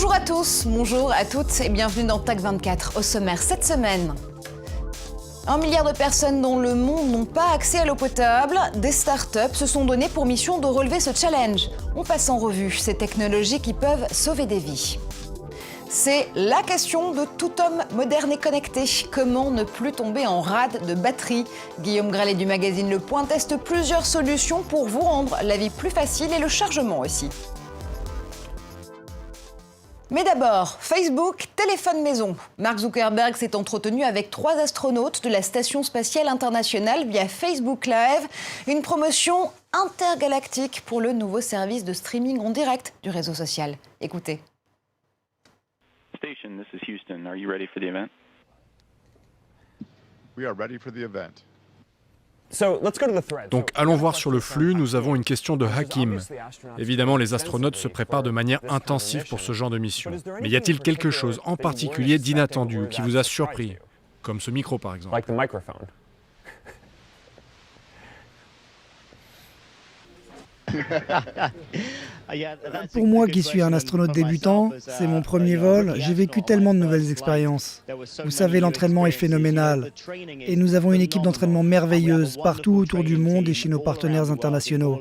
Bonjour à tous, bonjour à toutes et bienvenue dans TAC24. Au sommaire cette semaine, 1 milliard de personnes dans le monde n'ont pas accès à l'eau potable. Des startups se sont données pour mission de relever ce challenge. On passe en revue ces technologies qui peuvent sauver des vies. C'est la question de tout homme moderne et connecté. Comment ne plus tomber en rade de batterie? Guillaume Gralet du magazine Le Point teste plusieurs solutions pour vous rendre la vie plus facile et le chargement aussi. Mais d'abord, Facebook, téléphone maison. Mark Zuckerberg s'est entretenu avec 3 astronautes de la Station spatiale internationale via Facebook Live. Une promotion intergalactique pour le nouveau service de streaming en direct du réseau social. Écoutez. Station, this is Houston. Are you ready for the event? We are ready for the event. Donc allons voir sur le flux, nous avons une question de Hakim. Évidemment, les astronautes se préparent de manière intensive pour ce genre de mission. Mais y a-t-il quelque chose en particulier d'inattendu qui vous a surpris? Comme ce micro par exemple. Pour moi qui suis un astronaute débutant, c'est mon premier vol, j'ai vécu tellement de nouvelles expériences. Vous savez, l'entraînement est phénoménal. Et nous avons une équipe d'entraînement merveilleuse partout autour du monde et chez nos partenaires internationaux.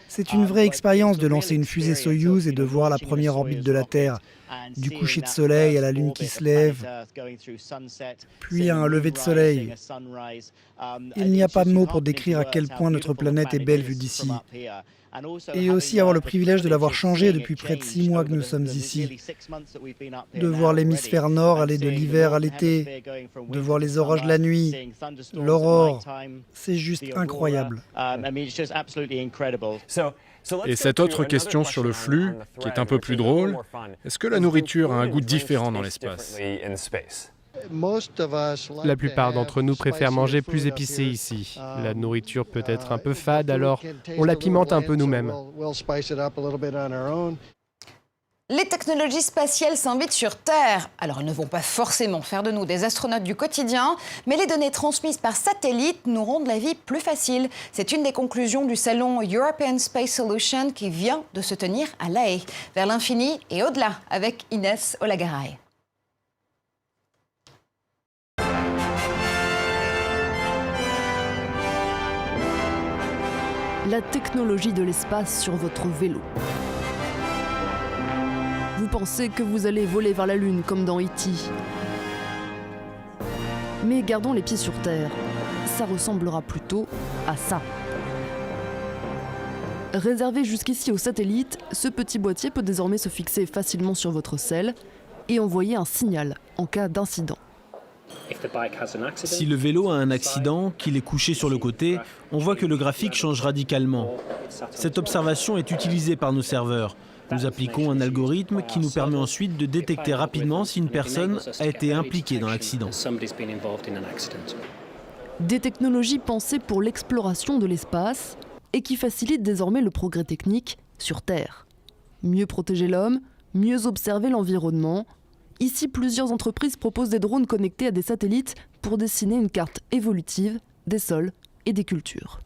C'est une vraie expérience de lancer une fusée Soyouz et de voir la première orbite de la Terre, du coucher de soleil à la lune qui se lève, puis à un lever de soleil. Il n'y a pas de mots pour décrire à quel point notre planète est belle vue d'ici. Et aussi avoir le privilège de l'avoir changé depuis près de 6 mois que nous sommes ici. De voir l'hémisphère nord aller de l'hiver à l'été, de voir les orages la nuit, l'aurore, c'est juste incroyable. Et cette autre question sur le flux, qui est un peu plus drôle, est-ce que la nourriture a un goût différent dans l'espace? La plupart d'entre nous préfèrent manger plus épicé ici. La nourriture peut être un peu fade, alors on la pimente un peu nous-mêmes. Les technologies spatiales s'invitent sur Terre. Alors, elles ne vont pas forcément faire de nous des astronautes du quotidien, mais les données transmises par satellite nous rendent la vie plus facile. C'est une des conclusions du salon European Space Solutions qui vient de se tenir à La Haye. Vers l'infini et au-delà, avec Inès Olagaray. La technologie de l'espace sur votre vélo. Vous pensez que vous allez voler vers la Lune comme dans E.T. Mais gardons les pieds sur Terre. Ça ressemblera plutôt à ça. Réservé jusqu'ici aux satellites, ce petit boîtier peut désormais se fixer facilement sur votre selle et envoyer un signal en cas d'incident. Si le vélo a un accident, qu'il est couché sur le côté, on voit que le graphique change radicalement. Cette observation est utilisée par nos serveurs. Nous appliquons un algorithme qui nous permet ensuite de détecter rapidement si une personne a été impliquée dans l'accident. Des technologies pensées pour l'exploration de l'espace et qui facilitent désormais le progrès technique sur Terre. Mieux protéger l'homme, mieux observer l'environnement. Ici, plusieurs entreprises proposent des drones connectés à des satellites pour dessiner une carte évolutive des sols et des cultures.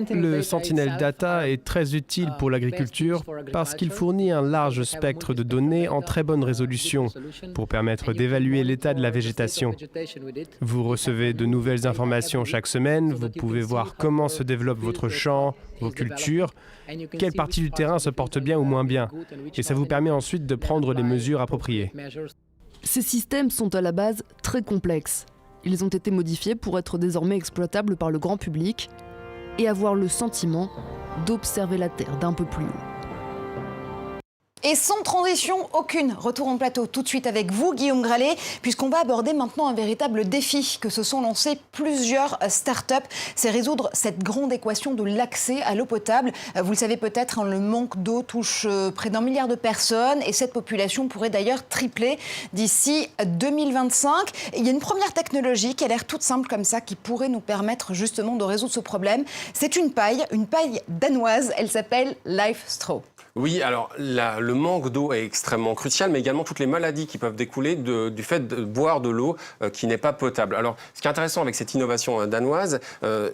Le Sentinel Data est très utile pour l'agriculture parce qu'il fournit un large spectre de données en très bonne résolution pour permettre d'évaluer l'état de la végétation. Vous recevez de nouvelles informations chaque semaine, vous pouvez voir comment se développe votre champ, vos cultures, quelle partie du terrain se porte bien ou moins bien, et ça vous permet ensuite de prendre les mesures appropriées. Ces systèmes sont à la base très complexes. Ils ont été modifiés pour être désormais exploitables par le grand public et avoir le sentiment d'observer la Terre d'un peu plus haut. Et sans transition aucune, retour en plateau tout de suite avec vous, Guillaume Gralet, puisqu'on va aborder maintenant un véritable défi que se sont lancés plusieurs startups. C'est résoudre cette grande équation de l'accès à l'eau potable. Vous le savez peut-être, hein, le manque d'eau touche près d'1 milliard de personnes et cette population pourrait d'ailleurs tripler d'ici 2025. Et il y a une première technologie qui a l'air toute simple comme ça, qui pourrait nous permettre justement de résoudre ce problème. C'est une paille danoise, elle s'appelle LifeStraw. Oui, alors le le manque d'eau est extrêmement crucial, mais également toutes les maladies qui peuvent découler du fait de boire de l'eau qui n'est pas potable. Alors, ce qui est intéressant avec cette innovation danoise,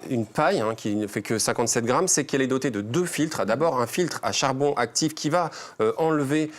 une paille qui ne fait que 57 grammes, c'est qu'elle est dotée de 2 filtres. D'abord, un filtre à charbon actif qui va enlever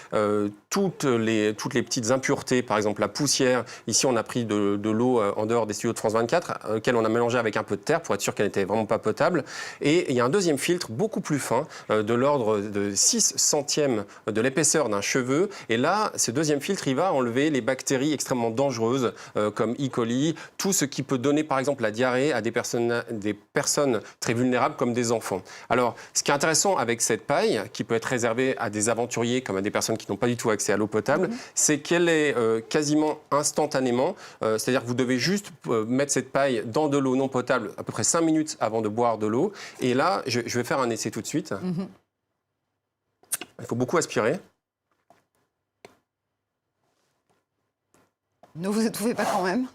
toutes les petites impuretés, par exemple la poussière. Ici, on a pris de l'eau en dehors des studios de France 24, auquel on a mélangé avec un peu de terre pour être sûr qu'elle n'était vraiment pas potable. Et il y a un deuxième filtre beaucoup plus fin, de l'ordre de 6 centièmes de l'épaisseur d'un cheveu. Et là, ce deuxième filtre, il va enlever les bactéries extrêmement dangereuses, comme E. coli, tout ce qui peut donner, par exemple, la diarrhée à des personnes très vulnérables, comme des enfants. Alors, ce qui est intéressant avec cette paille, qui peut être réservée à des aventuriers, comme à des personnes qui n'ont pas du tout accès à l'eau potable, c'est qu'elle est quasiment instantanément. C'est-à-dire que vous devez juste mettre cette paille dans de l'eau non potable à peu près 5 minutes avant de boire de l'eau. Et là, je vais faire un essai tout de suite. Il faut beaucoup aspirer. Ne vous étouffez pas quand même.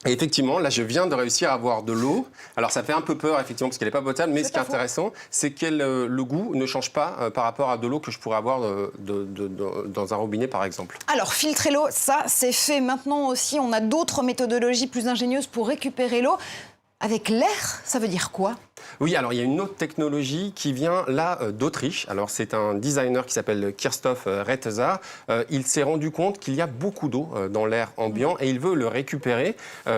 Et effectivement, là, je viens de réussir à avoir de l'eau. Alors, ça fait un peu peur, effectivement, parce qu'elle n'est pas potable. Mais ce qui est intéressant, c'est que le goût ne change pas par rapport à de l'eau que je pourrais avoir dans un robinet, par exemple. Alors, filtrer l'eau, ça, c'est fait. Maintenant aussi, on a d'autres méthodologies plus ingénieuses pour récupérer l'eau. Avec l'air, ça veut dire quoi ? Oui, alors il y a une autre technologie qui vient là d'Autriche. Alors c'est un designer qui s'appelle Christoph Retzer. Il s'est rendu compte qu'il y a beaucoup d'eau dans l'air ambiant et il veut le récupérer.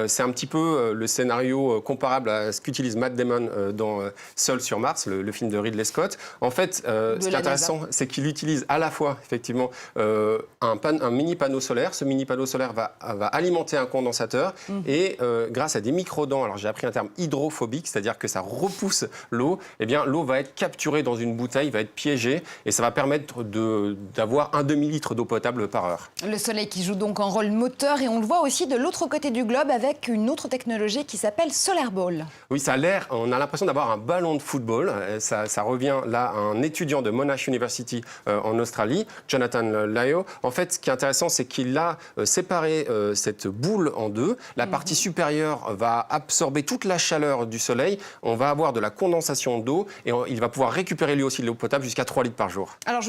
C'est un petit peu le scénario comparable à ce qu'utilise Matt Damon dans Seul sur Mars, le film de Ridley Scott. En fait, ce qui est intéressant, c'est qu'il utilise à la fois effectivement un mini panneau solaire. Ce mini panneau solaire va alimenter un condensateur et grâce à des microdents, alors j'ai appris un terme hydrophobique, c'est-à-dire que ça repousse l'eau, eh bien l'eau va être capturée dans une bouteille, va être piégée et ça va permettre d'avoir un demi-litre d'eau potable par heure. Le soleil qui joue donc un rôle moteur et on le voit aussi de l'autre côté du globe avec une autre technologie qui s'appelle Solar Ball. Oui, ça a l'air, on a l'impression d'avoir un ballon de football. Ça revient là à un étudiant de Monash University en Australie, Jonathan Lyo. En fait, ce qui est intéressant, c'est qu'il a séparé cette boule en deux. La partie supérieure va absorber toute la chaleur du soleil. On va avoir de la condensation d'eau et il va pouvoir récupérer lui aussi de l'eau potable jusqu'à 3 litres par jour. Alors je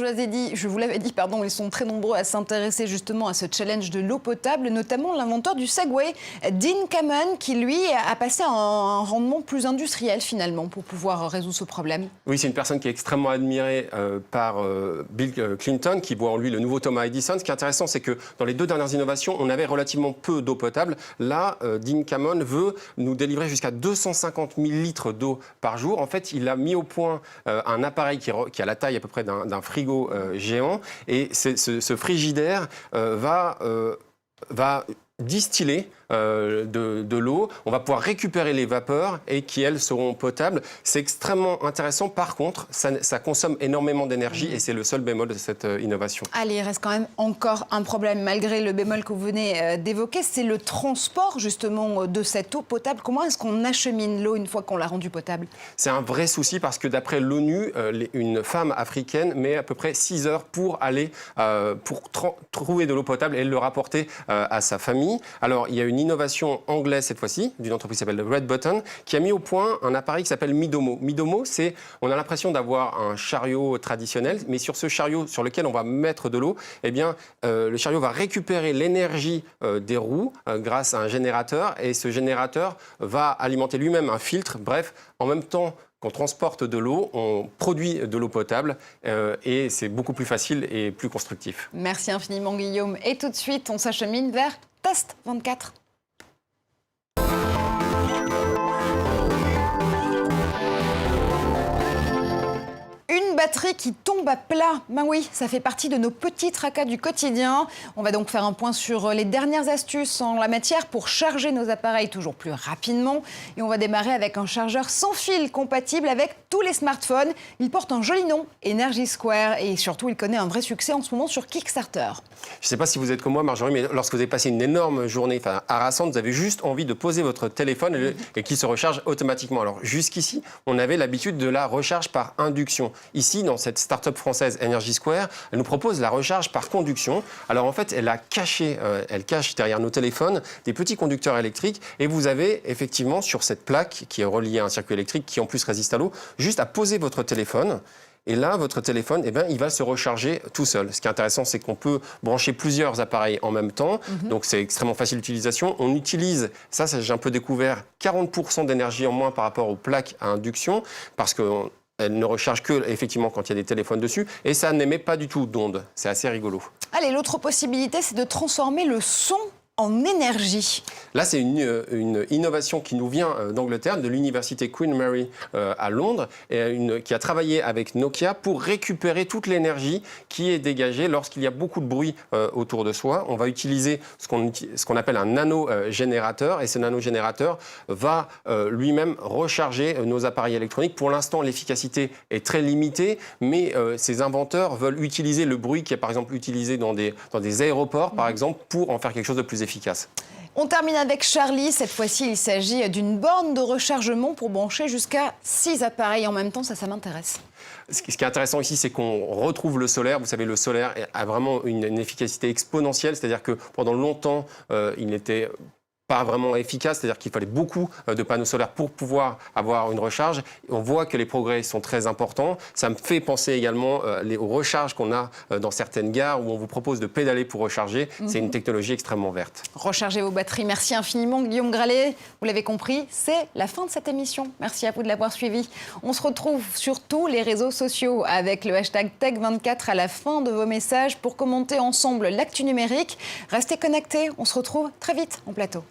vous l'avais dit, pardon, ils sont très nombreux à s'intéresser justement à ce challenge de l'eau potable, notamment l'inventeur du Segway, Dean Kamen, qui lui a passé à un rendement plus industriel finalement pour pouvoir résoudre ce problème. Oui, c'est une personne qui est extrêmement admirée par Bill Clinton, qui voit en lui le nouveau Thomas Edison. Ce qui est intéressant, c'est que dans les 2 dernières innovations, on avait relativement peu d'eau potable. Là, Dean Kamen veut nous délivrer jusqu'à 250 000 litres d'eau par jour. En fait, il a mis au point un appareil qui a la taille à peu près d'un frigo géant. Et ce frigidaire va distiller de l'eau. On va pouvoir récupérer les vapeurs et qui, elles, seront potables. C'est extrêmement intéressant. Par contre, ça consomme énormément d'énergie et c'est le seul bémol de cette innovation. Allez, il reste quand même encore un problème, malgré le bémol que vous venez d'évoquer. C'est le transport, justement, de cette eau potable. Comment est-ce qu'on achemine l'eau une fois qu'on l'a rendue potable ? C'est un vrai souci parce que d'après l'ONU, une femme africaine met à peu près 6 heures pour aller trouver de l'eau potable et le rapporter à sa famille. Alors, il y a une innovation anglaise cette fois-ci, d'une entreprise qui s'appelle Red Button, qui a mis au point un appareil qui s'appelle Midomo. Midomo, on a l'impression d'avoir un chariot traditionnel, mais sur ce chariot sur lequel on va mettre de l'eau, eh bien, le chariot va récupérer l'énergie des roues grâce à un générateur, et ce générateur va alimenter lui-même un filtre. Bref, en même temps qu'on transporte de l'eau, on produit de l'eau potable et c'est beaucoup plus facile et plus constructif. Merci infiniment Guillaume. Et tout de suite, on s'achemine vers Test 24. Une batterie qui tombe à plat. Ben oui, ça fait partie de nos petits tracas du quotidien. On va donc faire un point sur les dernières astuces en la matière pour charger nos appareils toujours plus rapidement. Et on va démarrer avec un chargeur sans fil compatible avec tous les smartphones. Il porte un joli nom, Energy Square. Et surtout, il connaît un vrai succès en ce moment sur Kickstarter. Je ne sais pas si vous êtes comme moi, Marjorie, mais lorsque vous avez passé une énorme journée harassante, vous avez juste envie de poser votre téléphone et qu'il se recharge automatiquement. Alors jusqu'ici, on avait l'habitude de la recharge par induction. Ici, ici, dans cette start-up française Energy Square, elle nous propose la recharge par conduction. Alors en fait, elle cache derrière nos téléphones des petits conducteurs électriques et vous avez effectivement sur cette plaque qui est reliée à un circuit électrique qui en plus résiste à l'eau, juste à poser votre téléphone. Et là, votre téléphone, il va se recharger tout seul. Ce qui est intéressant, c'est qu'on peut brancher plusieurs appareils en même temps. Donc, c'est extrêmement facile d'utilisation. On utilise, ça j'ai un peu découvert, 40% d'énergie en moins par rapport aux plaques à induction, parce qu'elle ne recharge que, effectivement, quand il y a des téléphones dessus. Et ça n'émet pas du tout d'ondes. C'est assez rigolo. Allez, l'autre possibilité, c'est de transformer le son en énergie. Là, c'est une innovation qui nous vient d'Angleterre, de l'université Queen Mary à Londres, qui a travaillé avec Nokia pour récupérer toute l'énergie qui est dégagée lorsqu'il y a beaucoup de bruit autour de soi. On va utiliser ce qu'on appelle un nanogénérateur, et ce nanogénérateur va lui-même recharger nos appareils électroniques. Pour l'instant, l'efficacité est très limitée, mais ces inventeurs veulent utiliser le bruit qui est par exemple utilisé dans des aéroports, par exemple, pour en faire quelque chose de plus efficace. On termine avec Charlie. Cette fois-ci, il s'agit d'une borne de rechargement pour brancher jusqu'à 6 appareils en même temps. Ça m'intéresse. Ce qui est intéressant ici, c'est qu'on retrouve le solaire. Vous savez, le solaire a vraiment une efficacité exponentielle. C'est-à-dire que pendant longtemps, il n'était pas vraiment efficace, c'est-à-dire qu'il fallait beaucoup de panneaux solaires pour pouvoir avoir une recharge. On voit que les progrès sont très importants. Ça me fait penser également aux recharges qu'on a dans certaines gares où on vous propose de pédaler pour recharger. C'est une technologie extrêmement verte. Rechargez vos batteries. Merci infiniment, Guillaume Gralet. Vous l'avez compris, c'est la fin de cette émission. Merci à vous de l'avoir suivi. On se retrouve sur tous les réseaux sociaux avec le hashtag Tech24 à la fin de vos messages pour commenter ensemble l'actu numérique. Restez connectés. On se retrouve très vite en plateau.